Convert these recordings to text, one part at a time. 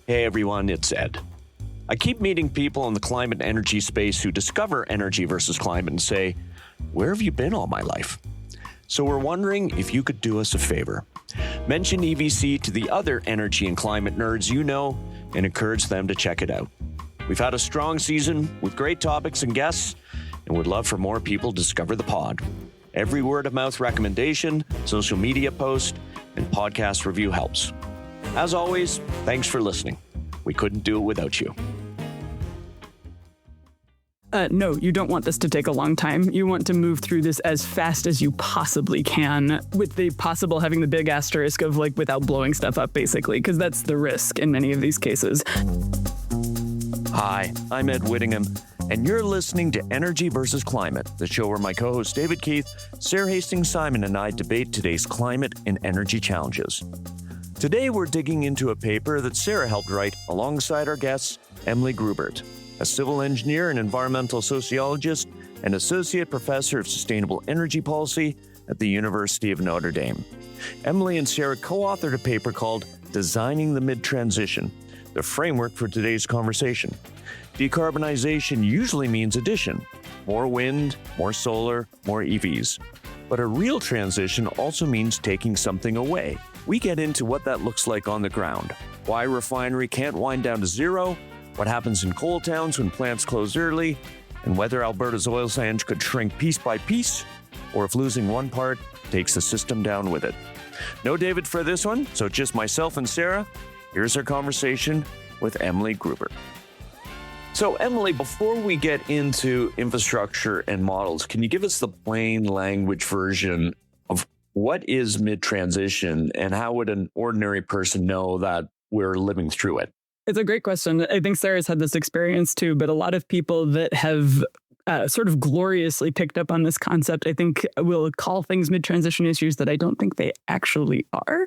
Hey everyone, it's Ed. I keep meeting people in the climate and energy space who discover energy versus climate and say, where have you been all my life? So we're wondering if you could do us a favor. Mention EVC to the other energy and climate nerds you know and encourage them to check it out. We've had a strong season with great topics and guests and would love for more people to discover the pod. Every word of mouth recommendation, social media post, and podcast review helps. As always, thanks for listening. We couldn't do it without you. No, you don't want this to take a long time. You want to move through this as fast as you possibly can, with the possible having the big asterisk of like without blowing stuff up, basically, because that's the risk in many of these cases. Hi, I'm Ed Whittingham, and you're listening to Energy versus Climate, the show where my co-host David Keith, Sara Hastings-Simon, and I debate today's climate and energy challenges. Today, we're digging into a paper that Sara helped write alongside our guests, Emily Grubert, a civil engineer and environmental sociologist and associate professor of sustainable energy policy at the University of Notre Dame. Emily and Sara co-authored a paper called Designing the Mid-Transition, the framework for today's conversation. Decarbonization usually means addition, more wind, more solar, more EVs. But a real transition also means taking something away. We get into what that looks like on the ground, why a refinery can't wind down to zero, what happens in coal towns when plants close early, and whether Alberta's oil sands could shrink piece by piece, or if losing one part takes the system down with it. No David for this one, so just myself and Sara. Here's our conversation with Emily Grubert. So Emily, before we get into infrastructure and models, can you give us the plain language version of what is mid-transition and how would an ordinary person know that we're living through it? It's a great question. I think Sarah's had this experience too, but a lot of people that have sort of gloriously picked up on this concept, I think will call things mid-transition issues that I don't think they actually are.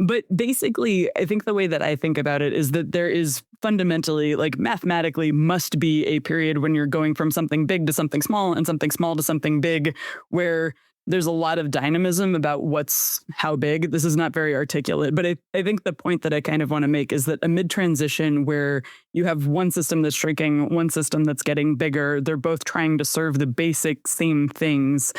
But basically, I think the way that I think about it is that there is fundamentally, like mathematically, must be a period when you're going from something big to something small and something small to something big, where there's a lot of dynamism about what's how big. This is not very articulate, but I think the point that I kind of want to make is that a mid-transition where you have one system that's shrinking, one system that's getting bigger, they're both trying to serve the basic same things.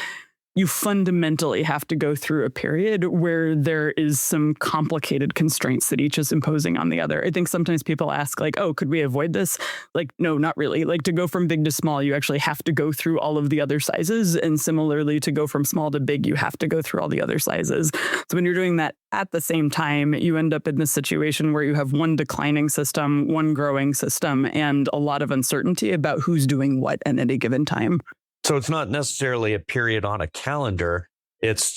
You fundamentally have to go through a period where there is some complicated constraints that each is imposing on the other. I think sometimes people ask like, oh, could we avoid this? Like, no, not really. Like to go from big to small, you actually have to go through all of the other sizes. And similarly, to go from small to big, you have to go through all the other sizes. So when you're doing that at the same time, you end up in this situation where you have one declining system, one growing system, and a lot of uncertainty about who's doing what at any given time. So it's not necessarily a period on a calendar.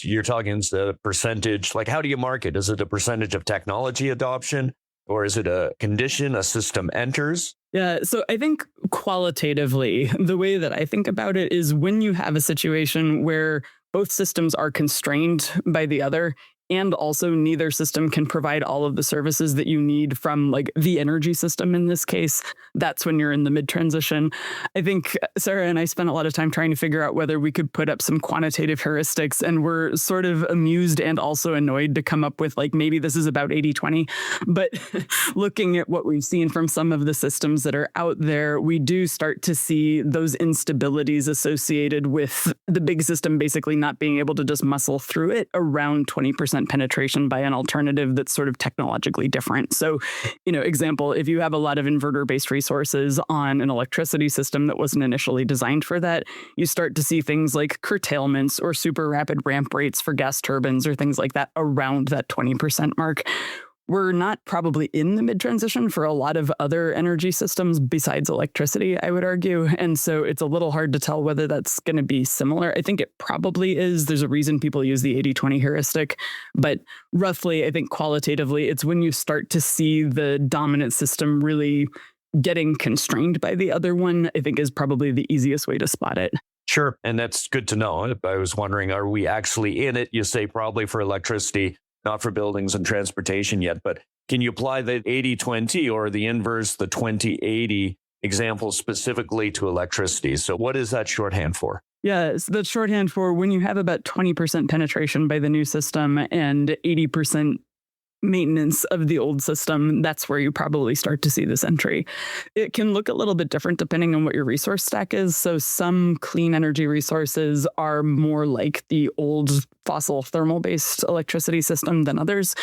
You're talking the percentage, like how do you mark it? Is it a percentage of technology adoption or is it a condition a system enters? Yeah, so I think qualitatively, the way that I think about it is when you have a situation where both systems are constrained by the other, and also neither system can provide all of the services that you need from like the energy system in this case, that's when you're in the mid-transition. I think Sara and I spent a lot of time trying to figure out whether we could put up some quantitative heuristics, and we're sort of amused and also annoyed to come up with like maybe this is about 80-20. But looking at what we've seen from some of the systems that are out there, we do start to see those instabilities associated with the big system basically not being able to just muscle through it around 20% penetration by an alternative that's sort of technologically different. So, example, if you have a lot of inverter-based resources on an electricity system that wasn't initially designed for that, you start to see things like curtailments or super rapid ramp rates for gas turbines or things like that around that 20% mark. We're not probably in the mid-transition for a lot of other energy systems besides electricity, I would argue. And so it's a little hard to tell whether that's going to be similar. I think it probably is. There's a reason people use the 80-20 heuristic. But roughly, I think qualitatively, it's when you start to see the dominant system really getting constrained by the other one, I think is probably the easiest way to spot it. Sure. And that's good to know. I was wondering, are we actually in it? You say probably for electricity, not for buildings and transportation yet, but can you apply the 80-20 or the inverse, the 20-80 example specifically to electricity? So what is that shorthand for? Yeah, so that's shorthand for when you have about 20% penetration by the new system and 80% maintenance of the old system, that's where you probably start to see this entry. It can look a little bit different depending on what your resource stack is. So some clean energy resources are more like the old fossil thermal-based electricity system than others.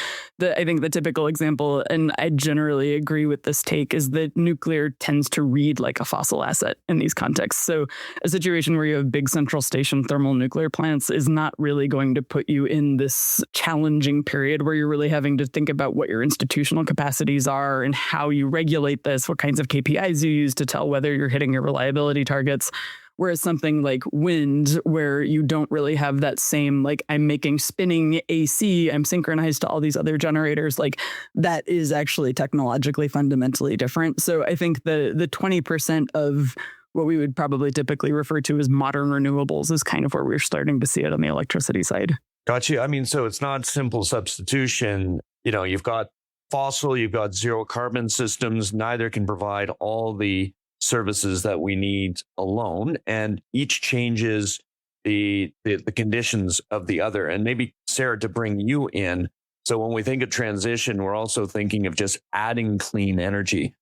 I think the typical example, and I generally agree with this take, is that nuclear tends to read like a fossil asset in these contexts. So a situation where you have big central station thermal nuclear plants is not really going to put you in this challenging period where you're really having to think about what your institutional capacities are and how you regulate this, what kinds of KPIs you use to tell whether you're hitting your reliability targets. Whereas something like wind, where you don't really have that same, like, I'm making spinning AC, I'm synchronized to all these other generators, like that is actually technologically fundamentally different. So I think the 20% of what we would probably typically refer to as modern renewables is kind of where we're starting to see it on the electricity side. Gotcha. I mean, so it's not simple substitution. You've got fossil, you've got zero carbon systems. Neither can provide all the services that we need alone, and each changes the conditions of the other. And maybe, Sara, to bring you in, so when we think of transition, we're also thinking of just adding clean energy.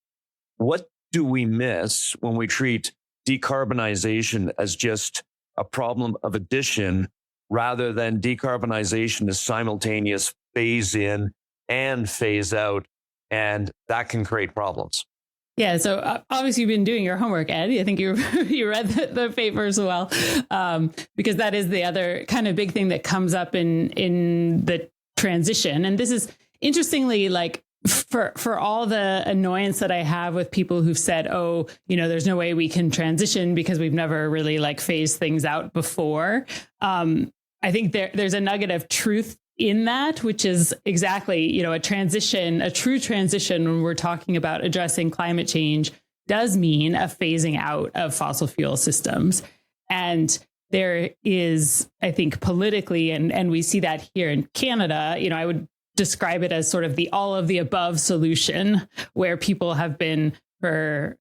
What do we miss when we treat decarbonization as just a problem of addition rather than decarbonization as simultaneous phase in and phase out, and that can create problems? Yeah, so obviously you've been doing your homework, Ed. I think you read the paper as well, because that is the other kind of big thing that comes up in the transition. And this is interestingly, like, for all the annoyance that I have with people who've said, oh, there's no way we can transition because we've never really like phased things out before. I think there's a nugget of truth in that, which is exactly, a true transition when we're talking about addressing climate change does mean a phasing out of fossil fuel systems. And there is, I think, politically, and we see that here in Canada, I would describe it as sort of the all of the above solution, where people have been for,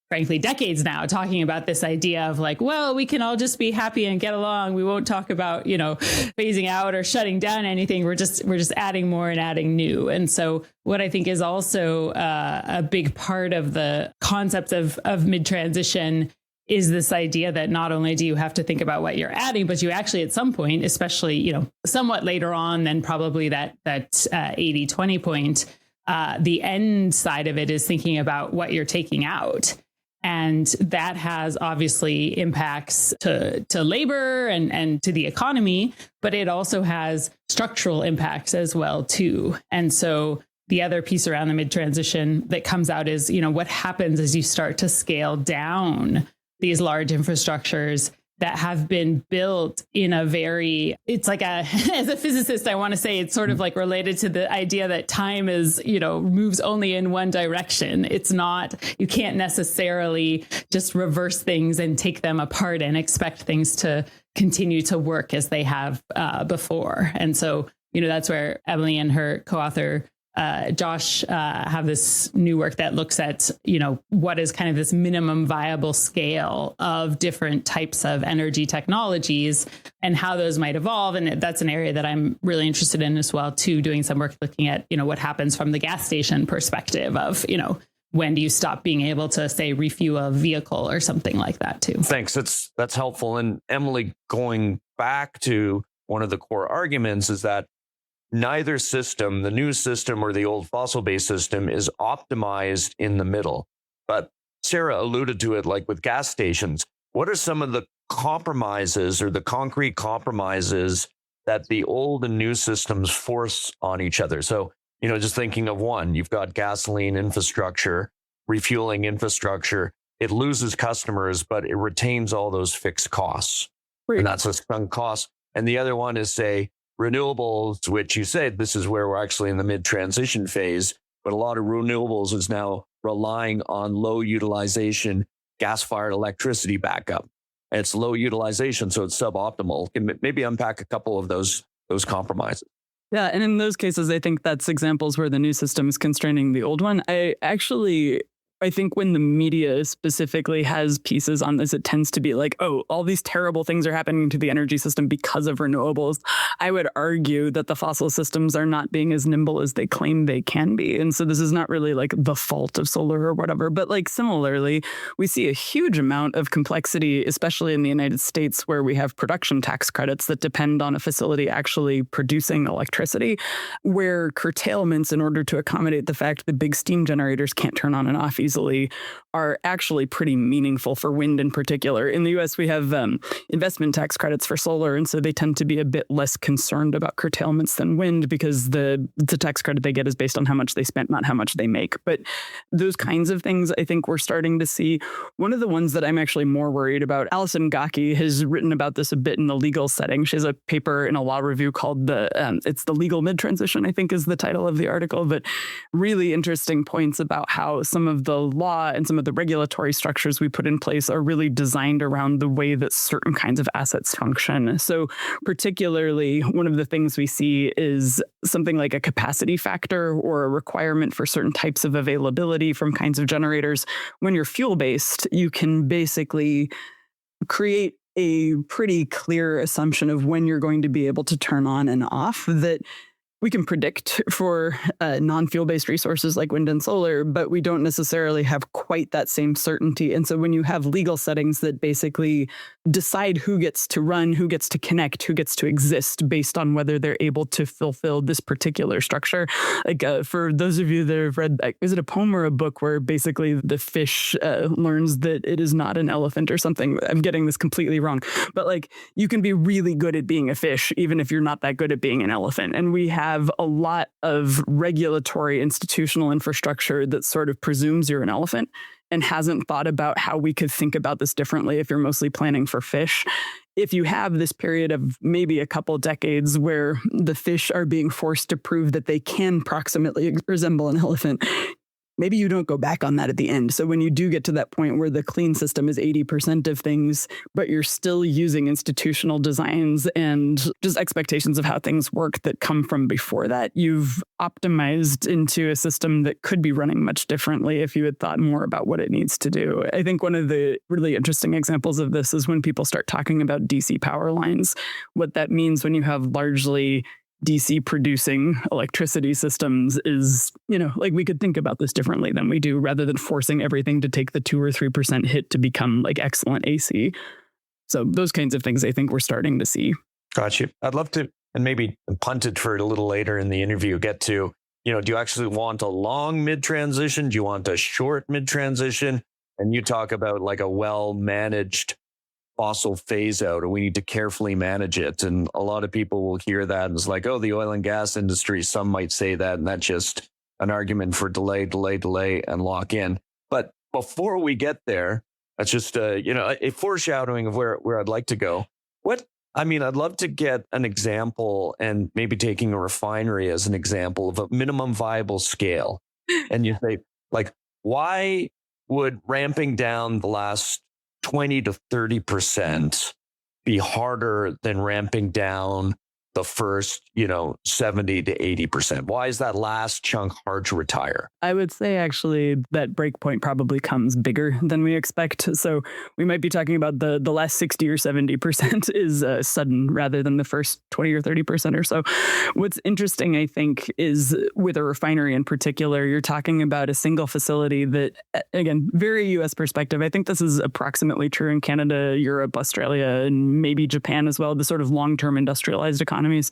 frankly, decades now talking about this idea of like, well, we can all just be happy and get along. We won't talk about, phasing out or shutting down anything. We're just adding more and adding new. And so what I think is also a big part of the concept of mid-transition is this idea that not only do you have to think about what you're adding, but you actually at some point, especially, somewhat later on than probably that 80-20 point, the end side of it is thinking about what you're taking out. And that has obviously impacts to labor and to the economy, but it also has structural impacts as well, too. And so the other piece around the mid-transition that comes out is, what happens as you start to scale down these large infrastructures that have been built in a very, it's like as a physicist, I want to say it's sort of like related to the idea that time is, moves only in one direction. It's not, you can't necessarily just reverse things and take them apart and expect things to continue to work as they have before. And so, that's where Emily and her co-author Josh have this new work that looks at, what is kind of this minimum viable scale of different types of energy technologies and how those might evolve. And that's an area that I'm really interested in as well, too, doing some work looking at, what happens from the gas station perspective of, when do you stop being able to, say, refuel a vehicle or something like that, too. Thanks. That's helpful. And Emily, going back to one of the core arguments is that neither system, the new system or the old fossil-based system, is optimized in the middle. But Sara alluded to it, like with gas stations. What are some of the compromises or the concrete compromises that the old and new systems force on each other? So, just thinking of one, you've got gasoline infrastructure, refueling infrastructure. It loses customers, but it retains all those fixed costs. Right. And that's a sunk cost. And the other one is, say, renewables, which you said this is where we're actually in the mid-transition phase, but a lot of renewables is now relying on low utilization gas-fired electricity backup. And it's low utilization, so it's suboptimal. Can maybe unpack a couple of those compromises. Yeah, and in those cases, I think that's examples where the new system is constraining the old one. I actually I think when the media specifically has pieces on this, it tends to be like, oh, all these terrible things are happening to the energy system because of renewables. I would argue that the fossil systems are not being as nimble as they claim they can be. And so this is not really like the fault of solar or whatever. But like similarly, we see a huge amount of complexity, especially in the United States, where we have production tax credits that depend on a facility actually producing electricity, where curtailments in order to accommodate the fact that big steam generators can't turn on and off easily are actually pretty meaningful for wind in particular. In the US, we have investment tax credits for solar, and so they tend to be a bit less concerned about curtailments than wind because the tax credit they get is based on how much they spent, not how much they make. But those kinds of things, I think we're starting to see. One of the ones that I'm actually more worried about, Alison Gaki has written about this a bit in the legal setting. She has a paper in a law review called it's the legal mid-transition, I think is the title of the article, but really interesting points about how some of the law and some of the regulatory structures we put in place are really designed around the way that certain kinds of assets function. So particularly, one of the things we see is something like a capacity factor or a requirement for certain types of availability from kinds of generators. When you're fuel-based, you can basically create a pretty clear assumption of when you're going to be able to turn on and off that we can predict for non-fuel-based resources like wind and solar, but we don't necessarily have quite that same certainty. And so when you have legal settings that basically decide who gets to run, who gets to connect, who gets to exist based on whether they're able to fulfill this particular structure. Like for those of you that have read, is it a poem or a book where basically the fish learns that it is not an elephant or something? I'm getting this completely wrong. But like you can be really good at being a fish, even if you're not that good at being an elephant. And we have a lot of regulatory institutional infrastructure that sort of presumes you're an elephant and hasn't thought about how we could think about this differently if you're mostly planning for fish. If you have this period of maybe a couple decades where the fish are being forced to prove that they can proximately resemble an elephant, maybe you don't go back on that at the end. So when you do get to that point where the clean system is 80% of things, but you're still using institutional designs and just expectations of how things work that come from before that, you've optimized into a system that could be running much differently if you had thought more about what it needs to do. I think one of the really interesting examples of this is when people start talking about DC power lines. What that means when you have largely DC producing electricity systems is, like we could think about this differently than we do, rather than forcing everything to take the 2 or 3% hit to become like excellent AC. So those kinds of things I think we're starting to see. Got you. I'd love to, and maybe punt it for a little later in the interview, get to, do you actually want a long mid-transition? Do you want a short mid-transition? And you talk about like a well-managed fossil phase out, or we need to carefully manage it. And a lot of people will hear that and it's like, oh, the oil and gas industry, some might say that, and that's just an argument for delay, and lock in. But before we get there, that's just a foreshadowing of where I'd like to go. I'd love to get an example, and maybe taking a refinery as an example of a minimum viable scale. And you say, like, why would ramping down the last 20 to 30% be harder than ramping down the first, 70 to 80%? Why is that last chunk hard to retire? I would say actually that breakpoint probably comes bigger than we expect. So we might be talking about the last 60 or 70% is sudden rather than the first 20 or 30% or so. What's interesting, I think, is with a refinery in particular, you're talking about a single facility that, again, very US perspective. I think this is approximately true in Canada, Europe, Australia, and maybe Japan as well, the sort of long-term industrialized economies.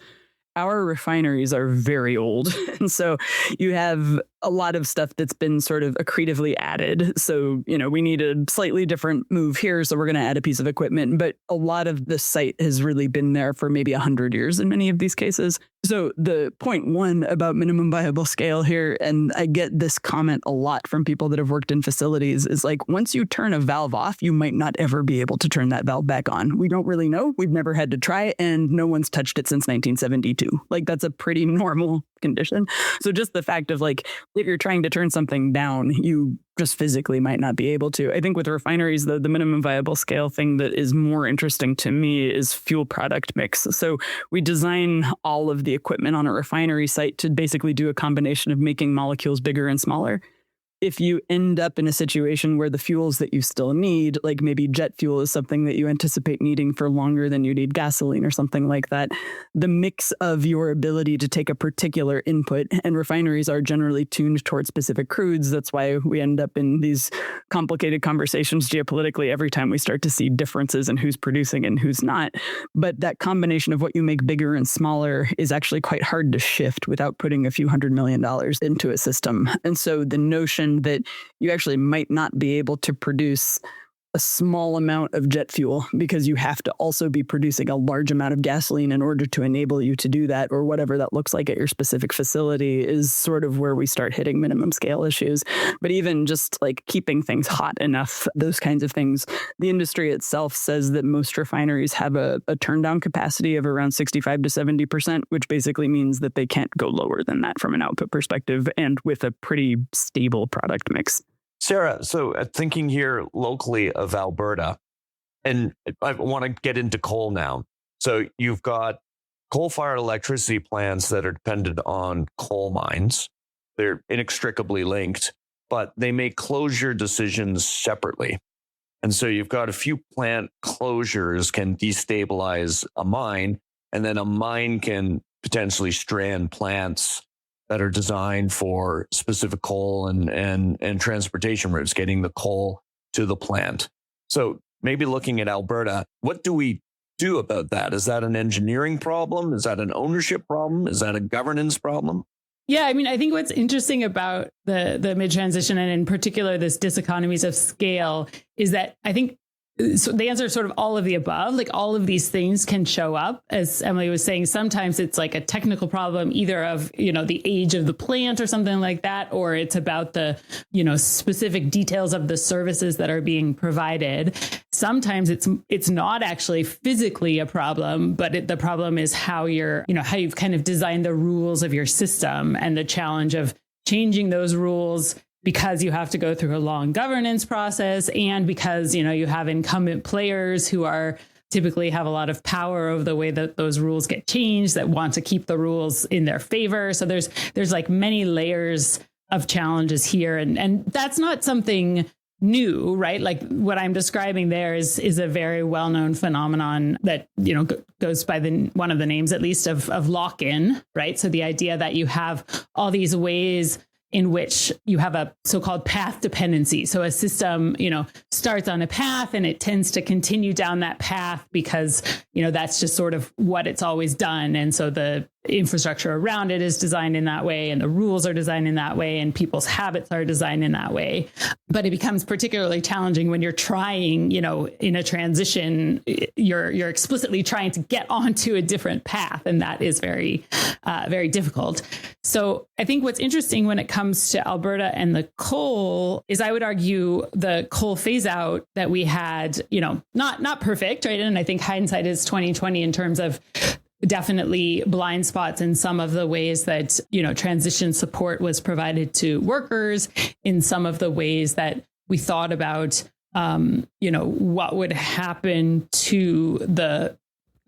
Our refineries are very old. And so you have a lot of stuff that's been sort of accretively added. So, we need a slightly different move here. So we're going to add a piece of equipment. But a lot of the site has really been there for maybe 100 years in many of these cases. So the point one about minimum viable scale here, and I get this comment a lot from people that have worked in facilities, is like, once you turn a valve off, you might not ever be able to turn that valve back on. We don't really know. We've never had to try, and no one's touched it since 1972. Like, that's a pretty normal condition. So just the fact of like, if you're trying to turn something down, you just physically might not be able to. I think with refineries, the minimum viable scale thing that is more interesting to me is fuel product mix. So we design all of the equipment on a refinery site to basically do a combination of making molecules bigger and smaller. if you end up in a situation where the fuels that you still need, like maybe jet fuel is something that you anticipate needing for longer than you need gasoline or something like that, the mix of your ability to take a particular input, and refineries are generally tuned towards specific crudes. That's why we end up in these complicated conversations geopolitically every time we start to see differences in who's producing and who's not. But that combination of what you make bigger and smaller is actually quite hard to shift without putting a few $100 million into a system. And so the notion that you actually might not be able to produce a small amount of jet fuel because you have to also be producing a large amount of gasoline in order to enable you to do that, or whatever that looks like at your specific facility, is sort of where we start hitting minimum scale issues. But even just like keeping things hot enough, those kinds of things, the industry itself says that most refineries have a turn down capacity of around 65 to 70%, which basically means that they can't go lower than that from an output perspective, and with a pretty stable product mix. Sara, so thinking here locally of Alberta, and I want to get into coal now. So you've got coal-fired electricity plants that are dependent on coal mines. They're inextricably linked, but they make closure decisions separately. And so you've got a few plant closures can destabilize a mine, and then a mine can potentially strand plants that are designed for specific coal and transportation routes, getting the coal to the plant. So maybe looking at Alberta, what do we do about that? Is that an engineering problem? Is that an ownership problem? Is that a governance problem? Yeah, I mean, I think what's interesting about the mid-transition, and in particular this diseconomies of scale, is that I think so the answer is sort of all of the above. Like all of these things can show up. As Emily was saying, sometimes it's like a technical problem, either of, the age of the plant or something like that, or it's about the, specific details of the services that are being provided. Sometimes it's not actually physically a problem, but the problem is how how you've kind of designed the rules of your system, and the challenge of changing those rules because you have to go through a long governance process, and because, you have incumbent players who are typically have a lot of power over the way that those rules get changed, that want to keep the rules in their favor. So there's like many layers of challenges here. And that's not something new, right? Like what I'm describing there is a very well-known phenomenon that, goes by one of the names, at least, of lock-in, right? So the idea that you have all these ways in which you have a so-called path dependency. So a system, starts on a path and it tends to continue down that path because, that's just sort of what it's always done. And so the infrastructure around it is designed in that way, and the rules are designed in that way, and people's habits are designed in that way. But it becomes particularly challenging when you're trying, in a transition, you're explicitly trying to get onto a different path. And that is very, very difficult. So I think what's interesting when it comes to Alberta and the coal is, I would argue, the coal phase out that we had, not perfect, right? And I think hindsight is 2020 in terms of definitely blind spots in some of the ways that, transition support was provided to workers, in some of the ways that we thought about, what would happen to the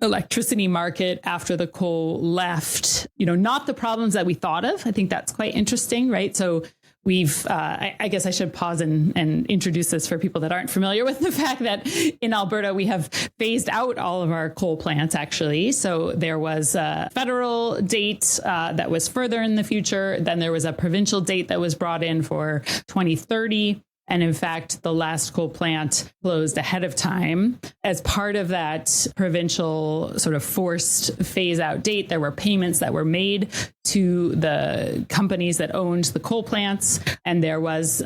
electricity market after the coal left, not the problems that we thought of. I think that's quite interesting, right? So we've, I guess I should pause and introduce this for people that aren't familiar with the fact that in Alberta, we have phased out all of our coal plants, actually. So there was a federal date that was further in the future. Then there was a provincial date that was brought in for 2030. And in fact, the last coal plant closed ahead of time. As part of that provincial sort of forced phase out date, there were payments that were made to the companies that owned the coal plants. And there was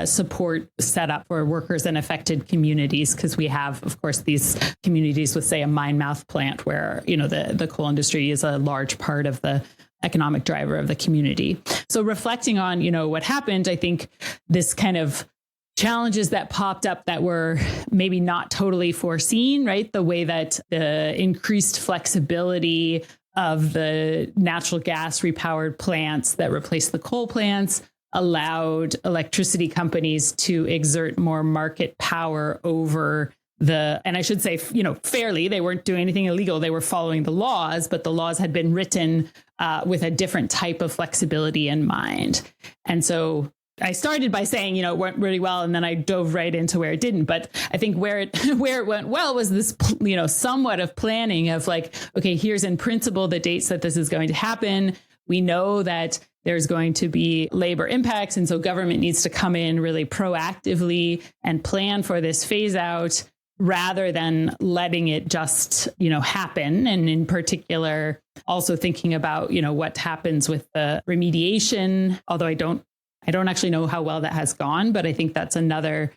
support set up for workers in affected communities, because we have, of course, these communities with, say, a mine mouth plant where, the coal industry is a large part of the economic driver of the community. So reflecting on, what happened, I think this kind of challenges that popped up that were maybe not totally foreseen, right? The way that the increased flexibility of the natural gas repowered plants that replaced the coal plants allowed electricity companies to exert more market power over and I should say, fairly, they weren't doing anything illegal. They were following the laws, but the laws had been written with a different type of flexibility in mind. And so I started by saying, it went really well, and then I dove right into where it didn't. But I think where it went well was this, somewhat of planning of like, okay, here's in principle the dates that this is going to happen. We know that there's going to be labor impacts. And so government needs to come in really proactively and plan for this phase out rather than letting it just, happen. And in particular, also thinking about, what happens with the remediation, although I don't actually know how well that has gone, but I think that's another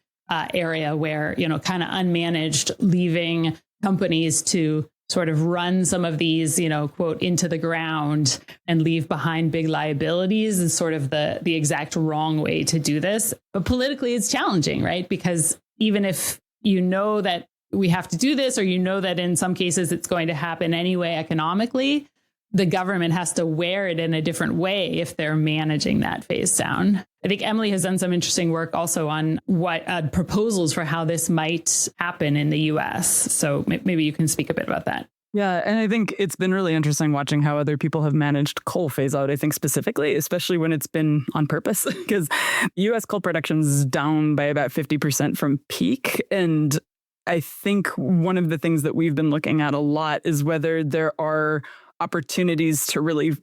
area where, kind of unmanaged, leaving companies to sort of run some of these, quote, into the ground and leave behind big liabilities is sort of the exact wrong way to do this. But politically, it's challenging, right? Because even if you know that we have to do this, or that in some cases it's going to happen anyway economically, the government has to wear it in a different way if they're managing that phase down. I think Emily has done some interesting work also on what proposals for how this might happen in the US. So maybe you can speak a bit about that. Yeah, and I think it's been really interesting watching how other people have managed coal phase out, I think specifically, especially when it's been on purpose, because US coal production is down by about 50% from peak. And I think one of the things that we've been looking at a lot is whether there are opportunities to really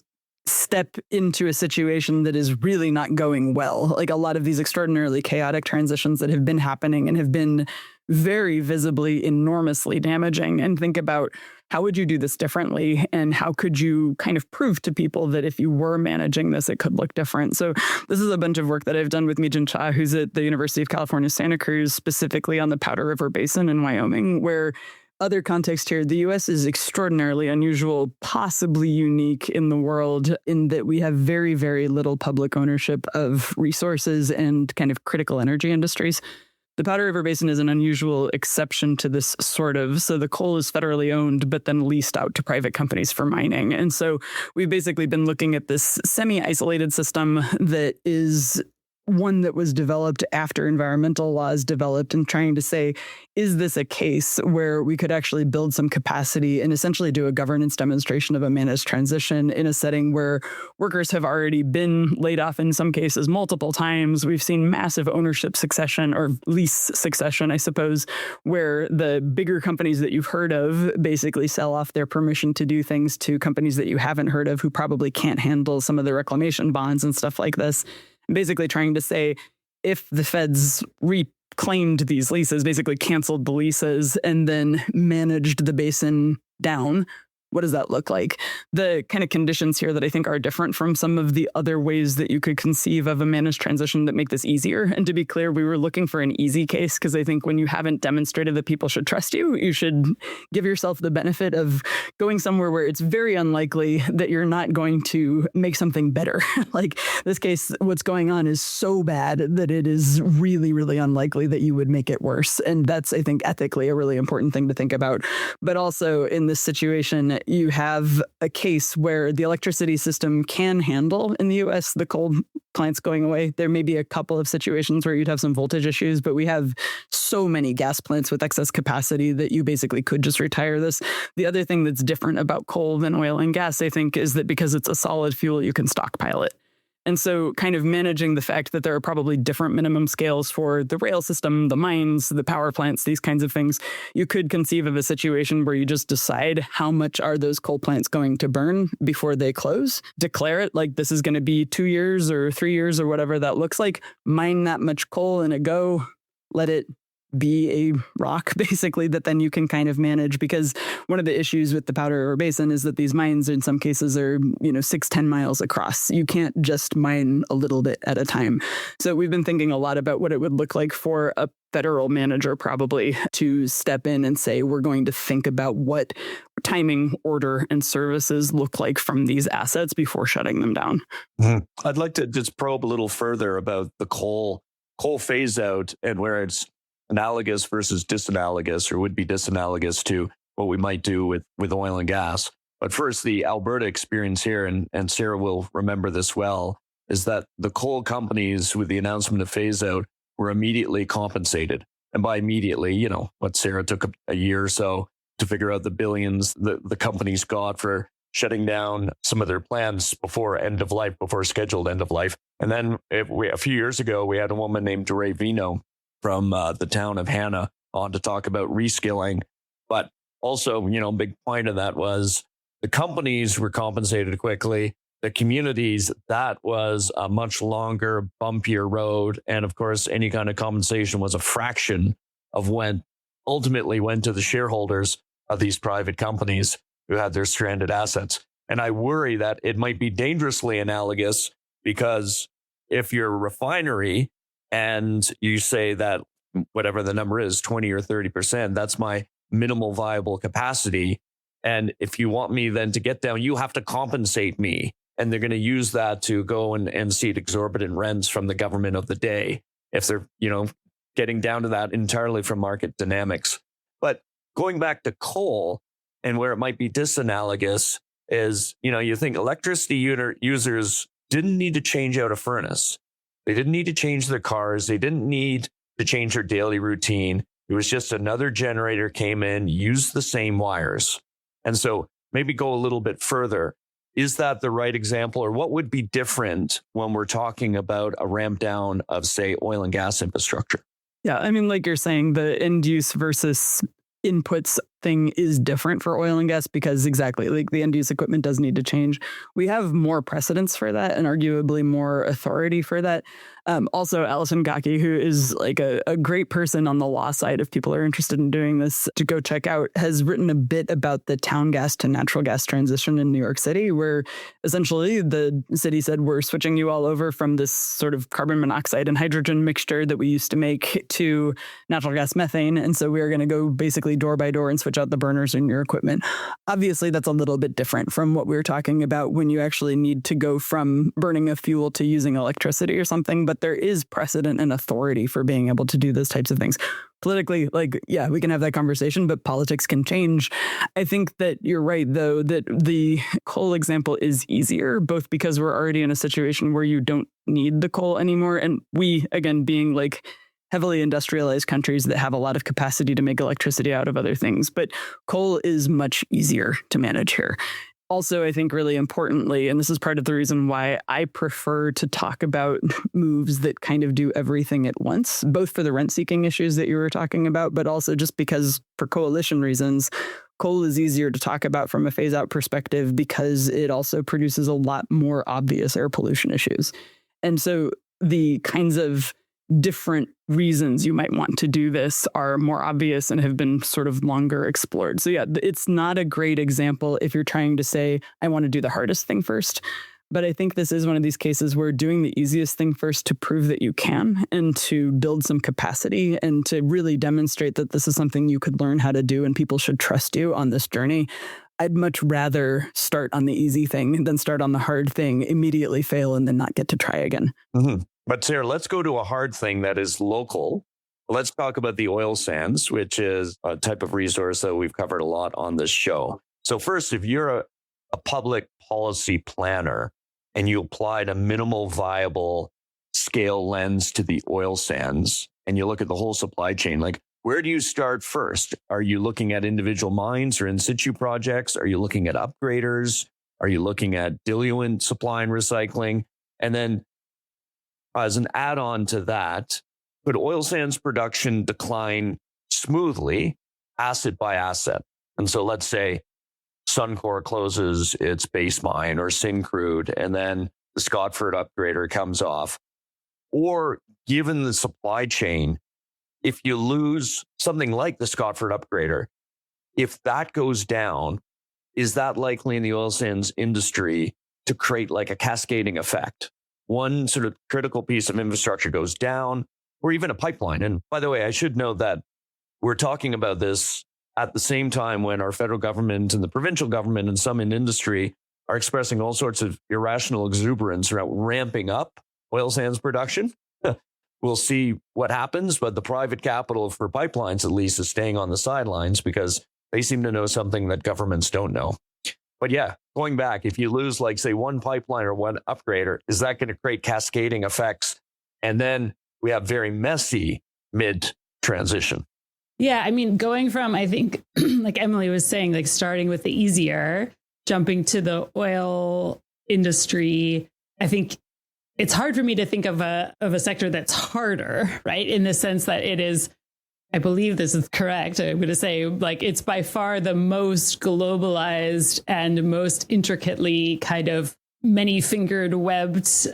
step into a situation that is really not going well. Like a lot of these extraordinarily chaotic transitions that have been happening and have been very visibly enormously damaging, and think about how would you do this differently, and how could you kind of prove to people that if you were managing this, it could look different. So this is a bunch of work that I've done with Mijin Cha, who's at the University of California, Santa Cruz, specifically on the Powder River Basin in Wyoming, where other context here, the U.S. is extraordinarily unusual, possibly unique in the world, in that we have very, very little public ownership of resources and kind of critical energy industries. The Powder River Basin is an unusual exception to this sort of. So the coal is federally owned, but then leased out to private companies for mining. And so we've basically been looking at this semi-isolated system that is one that was developed after environmental laws developed, and trying to say, is this a case where we could actually build some capacity and essentially do a governance demonstration of a managed transition in a setting where workers have already been laid off in some cases multiple times. We've seen massive ownership succession, or lease succession, I suppose, where the bigger companies that you've heard of basically sell off their permission to do things to companies that you haven't heard of, who probably can't handle some of the reclamation bonds and stuff like this. Basically trying to say, if the feds reclaimed these leases, basically canceled the leases, and then managed the basin down, what does that look like? The kind of conditions here that I think are different from some of the other ways that you could conceive of a managed transition that make this easier. And to be clear, we were looking for an easy case, because I think when you haven't demonstrated that people should trust you, you should give yourself the benefit of going somewhere where it's very unlikely that you're not going to make something better. Like this case, what's going on is so bad that it is really, really unlikely that you would make it worse. And that's, I think, ethically a really important thing to think about. But also in this situation, you have a case where the electricity system can handle, in the U.S., the coal plants going away. There may be a couple of situations where you'd have some voltage issues, but we have so many gas plants with excess capacity that you basically could just retire this. The other thing that's different about coal than oil and gas, I think, is that because it's a solid fuel, you can stockpile it. And so kind of managing the fact that there are probably different minimum scales for the rail system, the mines, the power plants, these kinds of things, you could conceive of a situation where you just decide how much are those coal plants going to burn before they close, declare it like this is going to be 2 years or 3 years or whatever that looks like, mine that much coal in a go, let it be a rock, basically, that then you can kind of manage. Because one of the issues with the Powder River Basin is that these mines in some cases are, 6-10 miles across. You can't just mine a little bit at a time. So we've been thinking a lot about what it would look like for a federal manager probably to step in and say, we're going to think about what timing, order, and services look like from these assets before shutting them down. Mm-hmm. I'd like to just probe a little further about the coal phase out, and where it's analogous versus disanalogous, or would be disanalogous to what we might do with oil and gas. But first, the Alberta experience here, and Sara will remember this well, is that the coal companies, with the announcement of phase out, were immediately compensated. And by immediately, what Sara took a year or so to figure out the billions the companies got for shutting down some of their plans before scheduled end of life. And then a few years ago, we had a woman named DeRay Vino from the town of Hannah on to talk about reskilling. But also, big point of that was the companies were compensated quickly. The communities, that was a much longer, bumpier road. And of course, any kind of compensation was a fraction of when ultimately went to the shareholders of these private companies who had their stranded assets. And I worry that it might be dangerously analogous, because if you're a refinery and you say that whatever the number is, 20 or 30%, that's my minimal viable capacity. And if you want me then to get down, you have to compensate me. And they're going to use that to go and seek exorbitant rents from the government of the day, if they're, getting down to that entirely from market dynamics. But going back to coal, and where it might be disanalogous is, you think electricity users didn't need to change out a furnace. They didn't need to change their cars. They didn't need to change their daily routine. It was just another generator came in, used the same wires. And so maybe go a little bit further. Is that the right example, or what would be different when we're talking about a ramp down of, say, oil and gas infrastructure? Yeah, I mean, like you're saying, the end use versus inputs thing is different for oil and gas, because exactly, like, the end use equipment does need to change. We have more precedents for that and arguably more authority for that. Also, Alison Gaki, who is like a great person on the law side, if people are interested in doing this, to go check out, has written a bit about the town gas to natural gas transition in New York City, where essentially the city said, we're switching you all over from this sort of carbon monoxide and hydrogen mixture that we used to make to natural gas methane. And so we are going to go basically door by door and switch out the burners in your equipment. Obviously, that's a little bit different from what we were talking about when you actually need to go from burning a fuel to using electricity or something. But there is precedent and authority for being able to do those types of things. Politically, we can have that conversation, but politics can change. I think that you're right, though, that the coal example is easier, both because we're already in a situation where you don't need the coal anymore. And we, again, being like heavily industrialized countries that have a lot of capacity to make electricity out of other things. But coal is much easier to manage here. Also, I think really importantly, and this is part of the reason why I prefer to talk about moves that kind of do everything at once, both for the rent-seeking issues that you were talking about, but also just because for coalition reasons, coal is easier to talk about from a phase-out perspective because it also produces a lot more obvious air pollution issues. And so the kinds of different reasons you might want to do this are more obvious and have been sort of longer explored. So yeah, it's not a great example if you're trying to say, I want to do the hardest thing first. But I think this is one of these cases where doing the easiest thing first to prove that you can and to build some capacity and to really demonstrate that this is something you could learn how to do and people should trust you on this journey. I'd much rather start on the easy thing than start on the hard thing, immediately fail, and then not get to try again. Mm-hmm. But Sara, let's go to a hard thing that is local. Let's talk about the oil sands, which is a type of resource that we've covered a lot on this show. So first, if you're a public policy planner and you applied a minimal viable scale lens to the oil sands and you look at the whole supply chain, like, where do you start first? Are you looking at individual mines or in situ projects? Are you looking at upgraders? Are you looking at diluent supply and recycling? And then as an add-on to that, could oil sands production decline smoothly, asset by asset? And so let's say Suncor closes its base mine or Syncrude, and then the Scotford upgrader comes off. Or given the supply chain, if you lose something like the Scotford upgrader, if that goes down, is that likely in the oil sands industry to create like a cascading effect? One sort of critical piece of infrastructure goes down, or even a pipeline. And by the way, I should note that we're talking about this at the same time when our federal government and the provincial government and some in industry are expressing all sorts of irrational exuberance around ramping up oil sands production. We'll see what happens, but the private capital for pipelines at least is staying on the sidelines because they seem to know something that governments don't know. But yeah, going back, if you lose, like, say, one pipeline or one upgrader, is that going to create cascading effects? And then we have very messy mid-transition. Yeah, I mean, going from, I think, like Emily was saying, like starting with the easier, jumping to the oil industry, I think it's hard for me to think of a sector that's harder, right? In the sense that it is, I believe this is correct. I'm going to say, like, it's by far the most globalized and most intricately kind of many-fingered, webbed,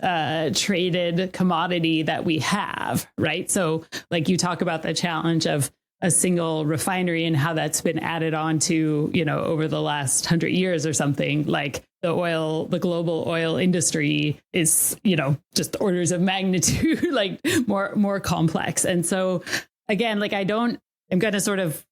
traded commodity that we have, right? So, like, you talk about the challenge of a single refinery and how that's been added on to, over the last 100 years or something. Like, the global oil industry is, just orders of magnitude, like more complex. And so, again, like, I'm going to sort of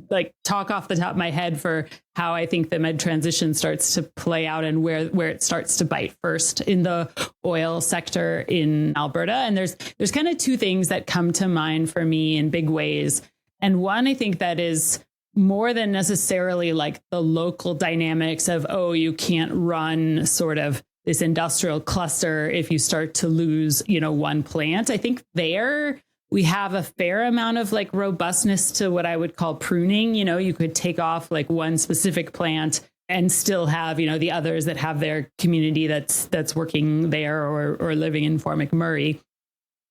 like talk off the top of my head for how I think the med transition starts to play out and where it starts to bite first in the oil sector in Alberta. And there's kind of two things that come to mind for me in big ways. And one, I think that is more than necessarily like the local dynamics of, you can't run sort of this industrial cluster if you start to lose, one plant. I think there we have a fair amount of like robustness to what I would call pruning. You could take off like one specific plant and still have, the others that have their community that's working there or living in Fort McMurray.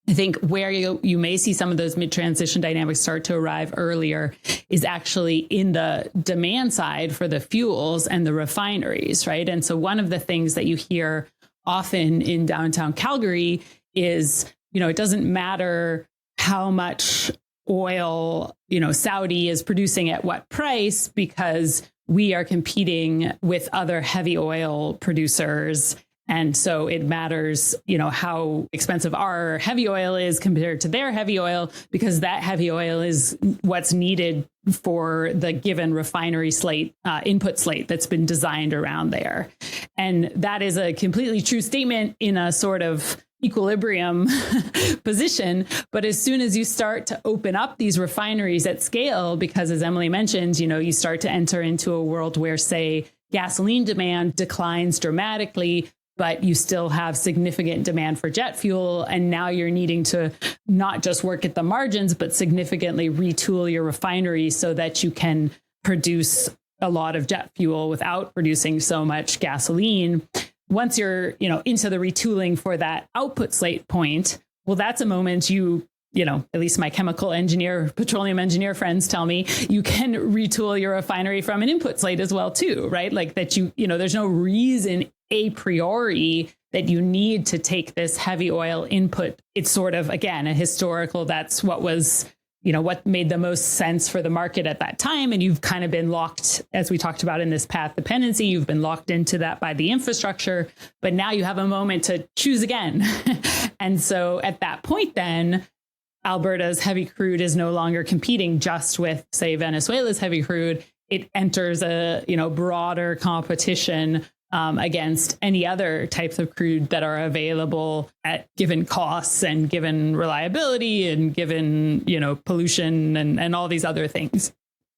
I think where you may see some of those mid-transition dynamics start to arrive earlier is actually in the demand side for the fuels and the refineries, right? And so one of the things that you hear often in downtown Calgary is, it doesn't matter how much oil, Saudi is producing at what price, because we are competing with other heavy oil producers. And so it matters, how expensive our heavy oil is compared to their heavy oil, because that heavy oil is what's needed for the given refinery slate, input slate that's been designed around there. And that is a completely true statement in a sort of equilibrium position. But as soon as you start to open up these refineries at scale, because as Emily mentioned, you start to enter into a world where, say, gasoline demand declines dramatically, but you still have significant demand for jet fuel. And now you're needing to not just work at the margins, but significantly retool your refinery so that you can produce a lot of jet fuel without producing so much gasoline. Once you're, into the retooling for that output slate point, well, that's a moment at least my chemical engineer, petroleum engineer friends tell me, you can retool your refinery from an input slate as well, too, right? Like that there's no reason a priori that you need to take this heavy oil input. It's sort of, again, a historical, that's what was, what made the most sense for the market at that time. And you've kind of been locked, as we talked about in this path dependency, you've been locked into that by the infrastructure, but now you have a moment to choose again. And so at that point, then Alberta's heavy crude is no longer competing just with, say, Venezuela's heavy crude. It enters a, broader competition against any other types of crude that are available at given costs and given reliability and given, pollution and all these other things.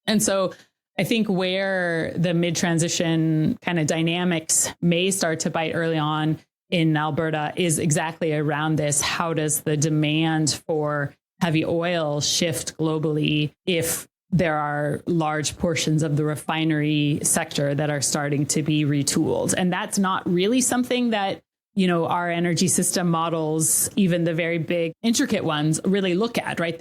And so I think where the mid-transition kind of dynamics may start to bite early on in Alberta is exactly around this. How does the demand for heavy oil shift globally if there are large portions of the refinery sector that are starting to be retooled? And that's not really something that, our energy system models, even the very big intricate ones, really look at, right?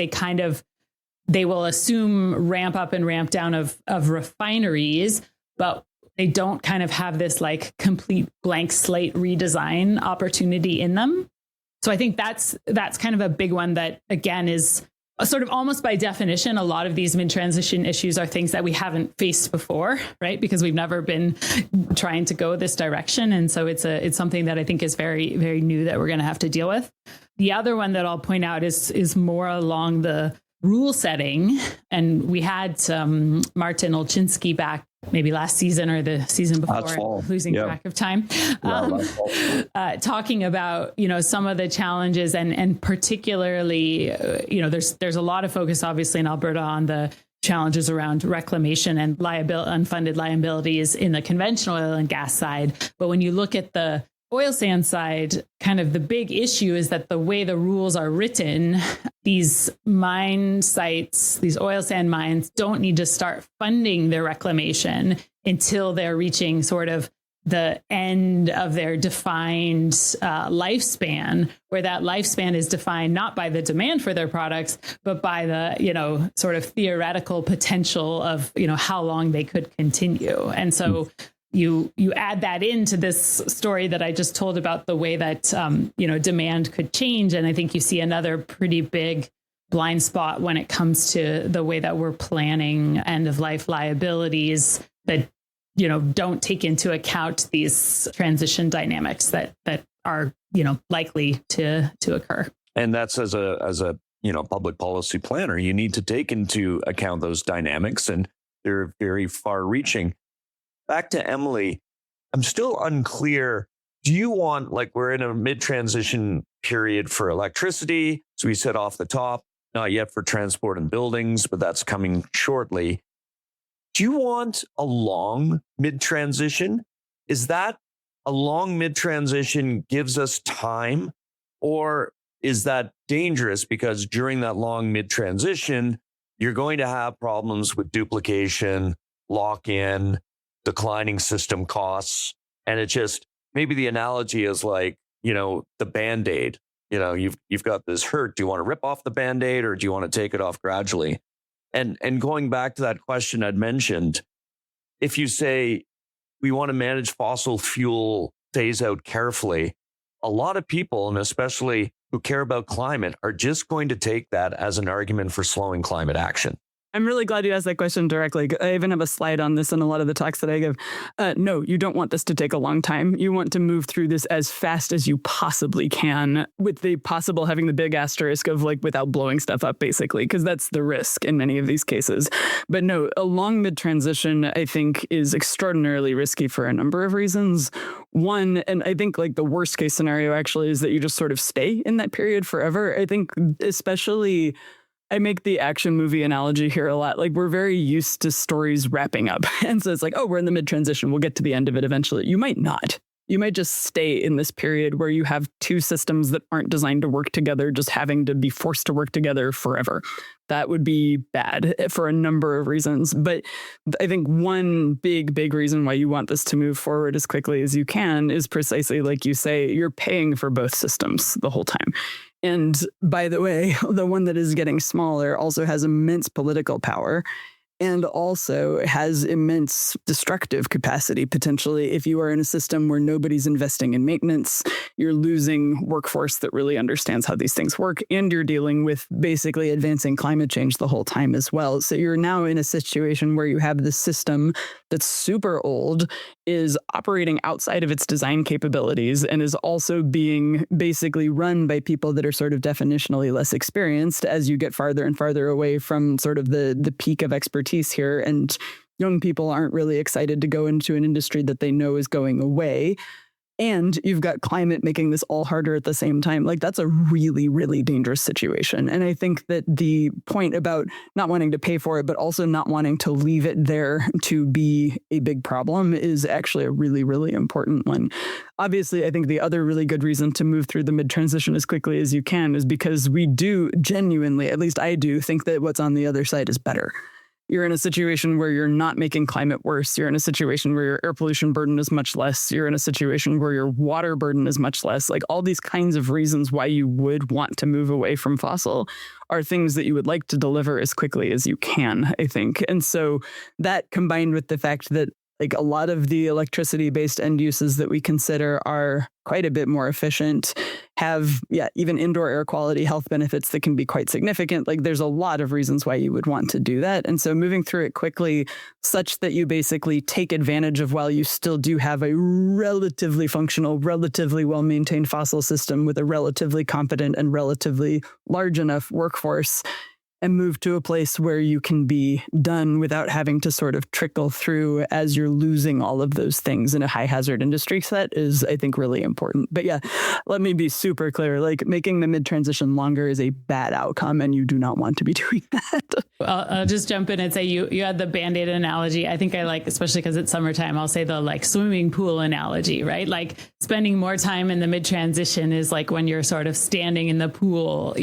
They will assume ramp up and ramp down of refineries, but they don't kind of have this like complete blank slate redesign opportunity in them. So I think that's kind of a big one that, again, is sort of almost by definition, a lot of these mid-transition issues are things that we haven't faced before, right? Because we've never been trying to go this direction. And so it's something that I think is very, very new that we're going to have to deal with. The other one that I'll point out is more along the rule setting. And we had Martin Olchinski back maybe last season or the season before, losing track of time, talking about, some of the challenges and particularly, there's a lot of focus, obviously, in Alberta on the challenges around reclamation and unfunded liabilities in the conventional oil and gas side. But when you look at the oil sands side, kind of the big issue is that the way the rules are written, these mine sites, these oil sand mines don't need to start funding their reclamation until they're reaching sort of the end of their defined lifespan, where that lifespan is defined not by the demand for their products, but by the, sort of theoretical potential of, how long they could continue. And so you add that into this story that I just told about the way that, demand could change. And I think you see another pretty big blind spot when it comes to the way that we're planning end of life liabilities that don't take into account these transition dynamics that are, likely to occur. And that's as a public policy planner, you need to take into account those dynamics, and they're very far reaching. Back to Emily, I'm still unclear. Do you want, we're in a mid-transition period for electricity. So we said off the top, not yet for transport and buildings, but that's coming shortly. Do you want a long mid-transition? Is that a long mid-transition gives us time, or is that dangerous because during that long mid-transition, you're going to have problems with duplication, lock-in, declining system costs, and it just, maybe the analogy is the Band-Aid. You've got this hurt. Do you want to rip off the Band-Aid, or do you want to take it off gradually? And going back to that question I'd mentioned, if you say we want to manage fossil fuel phase out carefully, a lot of people, and especially who care about climate, are just going to take that as an argument for slowing climate action. I'm really glad you asked that question directly. I even have a slide on this in a lot of the talks that I give. No, you don't want this to take a long time. You want to move through this as fast as you possibly can, with the possible having the big asterisk of without blowing stuff up, basically, because that's the risk in many of these cases. But no, a long mid-transition, I think, is extraordinarily risky for a number of reasons. One, and I think the worst case scenario actually is that you just sort of stay in that period forever. I think especially, I make the action movie analogy here a lot. We're very used to stories wrapping up. And so it's we're in the mid-transition. We'll get to the end of it eventually. You might not. You might just stay in this period where you have two systems that aren't designed to work together, just having to be forced to work together forever. That would be bad for a number of reasons. But I think one big reason why you want this to move forward as quickly as you can is precisely like you say, you're paying for both systems the whole time. And by the way, the one that is getting smaller also has immense political power and also has immense destructive capacity, potentially. If you are in a system where nobody's investing in maintenance, you're losing workforce that really understands how these things work, and you're dealing with basically advancing climate change the whole time as well. So you're now in a situation where you have this system that's super old, is operating outside of its design capabilities, and is also being basically run by people that are sort of definitionally less experienced as you get farther and farther away from sort of the peak of expertise here. And young people aren't really excited to go into an industry that they know is going away. And you've got climate making this all harder at the same time. That's a really, really dangerous situation. And I think that the point about not wanting to pay for it, but also not wanting to leave it there to be a big problem is actually a really, really important one. Obviously, I think the other really good reason to move through the mid-transition as quickly as you can is because we do genuinely, at least I do, think that what's on the other side is better. You're in a situation where you're not making climate worse. You're in a situation where your air pollution burden is much less. You're in a situation where your water burden is much less. All these kinds of reasons why you would want to move away from fossil are things that you would like to deliver as quickly as you can, I think. And so that combined with the fact that a lot of the electricity-based end uses that we consider are quite a bit more efficient, have, even indoor air quality health benefits that can be quite significant. There's a lot of reasons why you would want to do that. And so moving through it quickly such that you basically take advantage of while you still do have a relatively functional, relatively well-maintained fossil system with a relatively competent and relatively large enough workforce, and move to a place where you can be done without having to sort of trickle through as you're losing all of those things in a high hazard industry set is, I think, really important. But let me be super clear. Making the mid-transition longer is a bad outcome, and you do not want to be doing that. Well, I'll just jump in and say you had the Band-Aid analogy. I think I like, especially because it's summertime, I'll say the swimming pool analogy, right? Spending more time in the mid-transition is when you're sort of standing in the pool,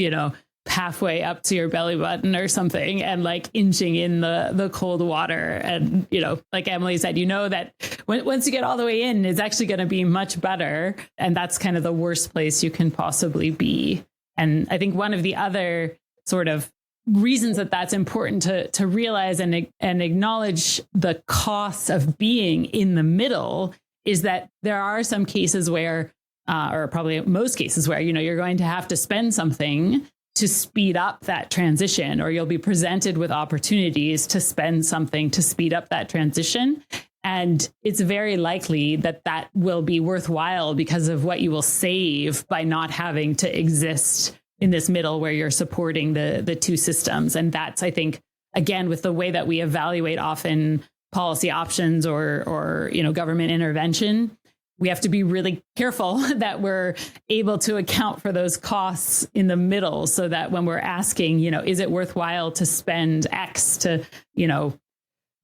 halfway up to your belly button or something and like inching in the cold water. And, like Emily said, that once you get all the way in, it's actually going to be much better. And that's kind of the worst place you can possibly be. And I think one of the other sort of reasons that that's important to realize and acknowledge the costs of being in the middle is that there are some cases where, or probably most cases where, you're going to have to spend something to speed up that transition, or you'll be presented with opportunities to spend something to speed up that transition. And it's very likely that that will be worthwhile because of what you will save by not having to exist in this middle where you're supporting the two systems. And that's, I think, again, with the way that we evaluate often policy options or government intervention, we have to be really careful that we're able to account for those costs in the middle so that when we're asking, is it worthwhile to spend X to,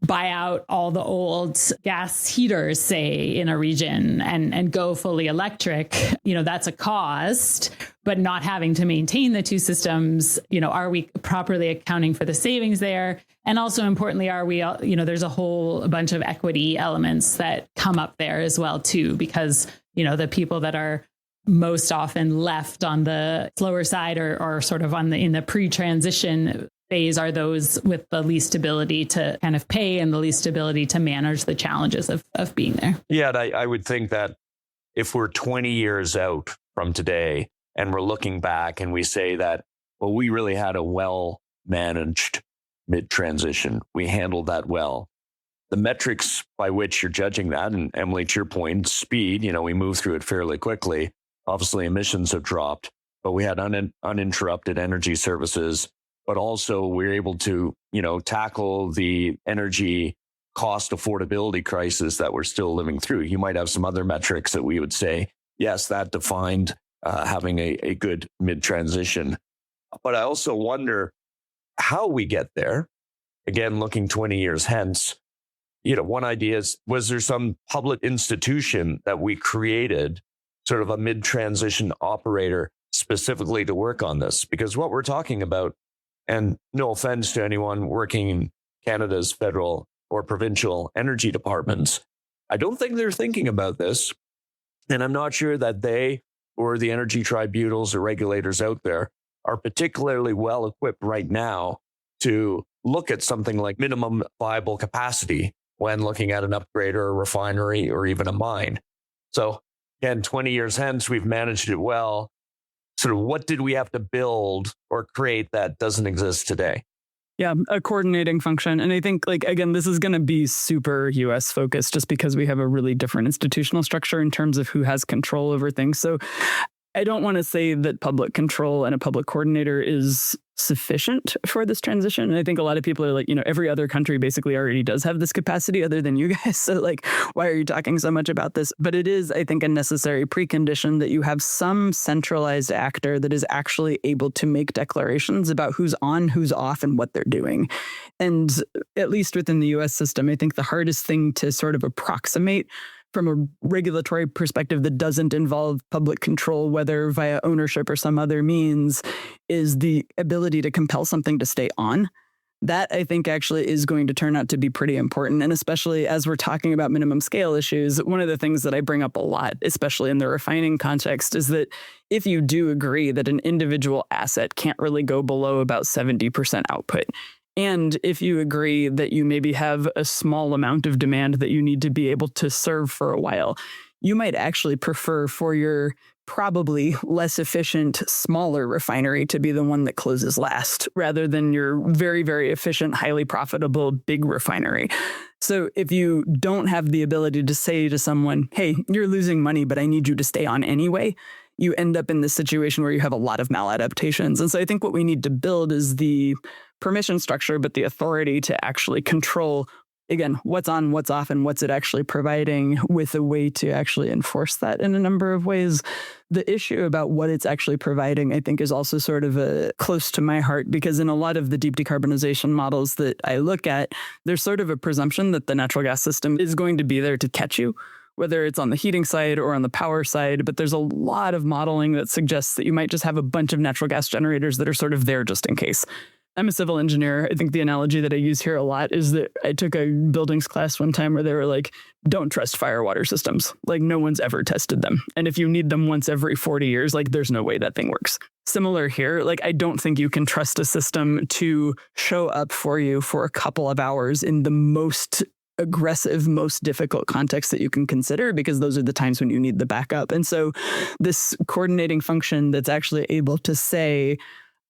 buy out all the old gas heaters, say, in a region and go fully electric, that's a cost, but not having to maintain the two systems, are we properly accounting for the savings there? And also importantly, are we, there's a whole bunch of equity elements that come up there as well, too, because, the people that are most often left on the slower side or sort of in the pre-transition phase are those with the least ability to kind of pay and the least ability to manage the challenges of being there. Yeah, I would think that if we're 20 years out from today and we're looking back and we say that, well, we really had a well-managed mid-transition. We handled that well. The metrics by which you're judging that, and Emily, to your point, speed, we moved through it fairly quickly. Obviously, emissions have dropped, but we had uninterrupted energy services. But also we're able to, tackle the energy cost affordability crisis that we're still living through. You might have some other metrics that we would say, yes, that defined having a good mid-transition. But I also wonder how we get there. Again, looking 20 years hence, one idea is, was there some public institution that we created, sort of a mid-transition operator specifically to work on this? Because what we're talking about, and no offense to anyone working in Canada's federal or provincial energy departments, I don't think they're thinking about this. And I'm not sure that they or the energy tribunals or regulators out there are particularly well equipped right now to look at something like minimum viable capacity when looking at an upgrade or a refinery or even a mine. So again, 20 years hence, we've managed it well. Sort of what did we have to build or create that doesn't exist today? Yeah, a coordinating function. And I think, again, this is going to be super US focused just because we have a really different institutional structure in terms of who has control over things. So I don't want to say that public control and a public coordinator is sufficient for this transition. And I think a lot of people are like, every other country basically already does have this capacity other than you guys. So why are you talking so much about this? But it is, I think, a necessary precondition that you have some centralized actor that is actually able to make declarations about who's on, who's off, and what they're doing. And at least within the US system, I think the hardest thing to sort of approximate from a regulatory perspective that doesn't involve public control, whether via ownership or some other means, is the ability to compel something to stay on. That, I think, actually is going to turn out to be pretty important. And especially as we're talking about minimum scale issues, one of the things that I bring up a lot, especially in the refining context, is that if you do agree that an individual asset can't really go below about 70% output, and if you agree that you maybe have a small amount of demand that you need to be able to serve for a while, you might actually prefer for your probably less efficient, smaller refinery to be the one that closes last, rather than your very, very efficient, highly profitable big refinery. So if you don't have the ability to say to someone, hey, you're losing money, but I need you to stay on anyway, you end up in this situation where you have a lot of maladaptations. And so I think what we need to build is the permission structure, but the authority to actually control, again, what's on, what's off, and what's it actually providing, with a way to actually enforce that in a number of ways. The issue about what it's actually providing, I think, is also sort of close to my heart, because in a lot of the deep decarbonization models that I look at, there's sort of a presumption that the natural gas system is going to be there to catch you whether it's on the heating side or on the power side. But there's a lot of modeling that suggests that you might just have a bunch of natural gas generators that are sort of there just in case. I'm a civil engineer. I think the analogy that I use here a lot is that I took a buildings class one time where they were like, don't trust fire water systems. Like, no one's ever tested them. And if you need them once every 40 years, like, there's no way that thing works. Similar here, like, I don't think you can trust a system to show up for you for a couple of hours in the most aggressive, most difficult context that you can consider, because those are the times when you need the backup. And so this coordinating function that's actually able to say,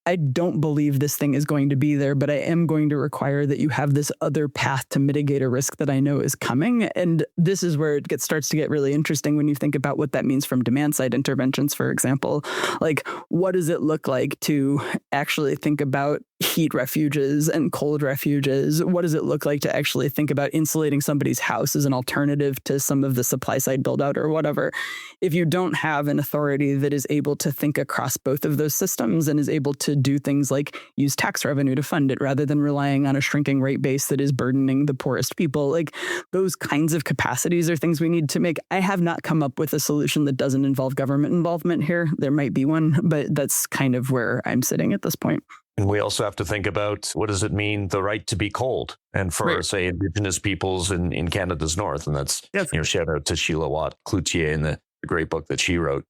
I don't believe this thing is going to be there, but I am going to require that you have this other path to mitigate a risk that I know is coming. And this is where it starts to get really interesting when you think about what that means from demand side interventions, for example. Like, what does it look like to actually think about heat refuges and cold refuges? What does it look like to actually think about insulating somebody's house as an alternative to some of the supply side build out or whatever? If you don't have an authority that is able to think across both of those systems and is able to do things like use tax revenue to fund it rather than relying on a shrinking rate base that is burdening the poorest people, like, those kinds of capacities are things we need to make. I have not come up with a solution that doesn't involve government involvement here. There might be one, but that's kind of where I'm sitting at this point. And we also have to think about, what does it mean, the right to be cold? And for, right, say, Indigenous peoples in Canada's north. And that's, shout out to Sheila Watt Cloutier in the great book that she wrote.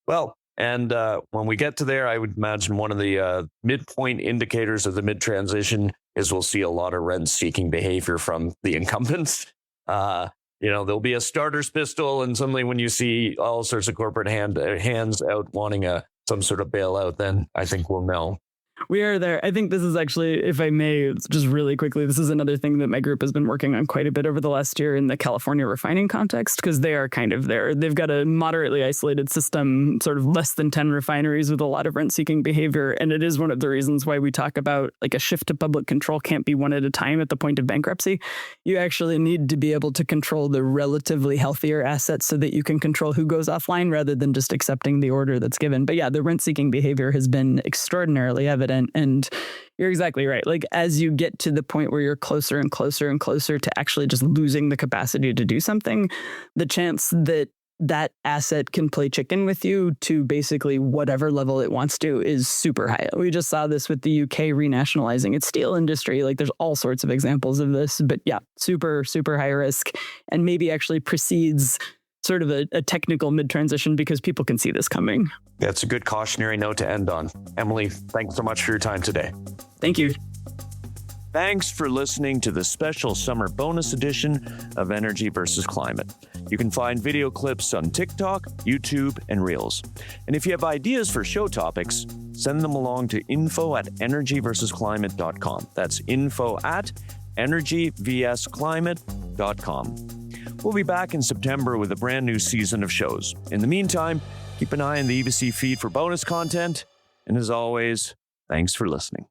Well, and when we get to there, I would imagine one of the midpoint indicators of the mid-transition is we'll see a lot of rent-seeking behavior from the incumbents. There'll be a starter's pistol, and suddenly when you see all sorts of corporate hands out wanting some sort of bailout, then I think we'll know. We are there. I think this is actually, if I may, just really quickly, this is another thing that my group has been working on quite a bit over the last year in the California refining context, because they are kind of there. They've got a moderately isolated system, sort of less than 10 refineries with a lot of rent-seeking behavior. And it is one of the reasons why we talk about, like, a shift to public control can't be one at a time at the point of bankruptcy. You actually need to be able to control the relatively healthier assets so that you can control who goes offline rather than just accepting the order that's given. But yeah, the rent-seeking behavior has been extraordinarily evident. And you're exactly right. Like, as you get to the point where you're closer and closer and closer to actually just losing the capacity to do something, the chance that that asset can play chicken with you to basically whatever level it wants to is super high. We just saw this with the UK renationalizing its steel industry. Like, there's all sorts of examples of this. But yeah, super, super high risk, and maybe actually precedes sort of a technical mid-transition because people can see this coming. That's a good cautionary note to end on. Emily, thanks so much for your time today. Thank you. Thanks for listening to the special summer bonus edition of Energy versus Climate. You can find video clips on TikTok, YouTube, and Reels. And if you have ideas for show topics, send them along to info@energyversusclimate.com. That's info@energyvsclimate.com. We'll be back in September with a brand new season of shows. In the meantime, keep an eye on the EVC feed for bonus content. And as always, thanks for listening.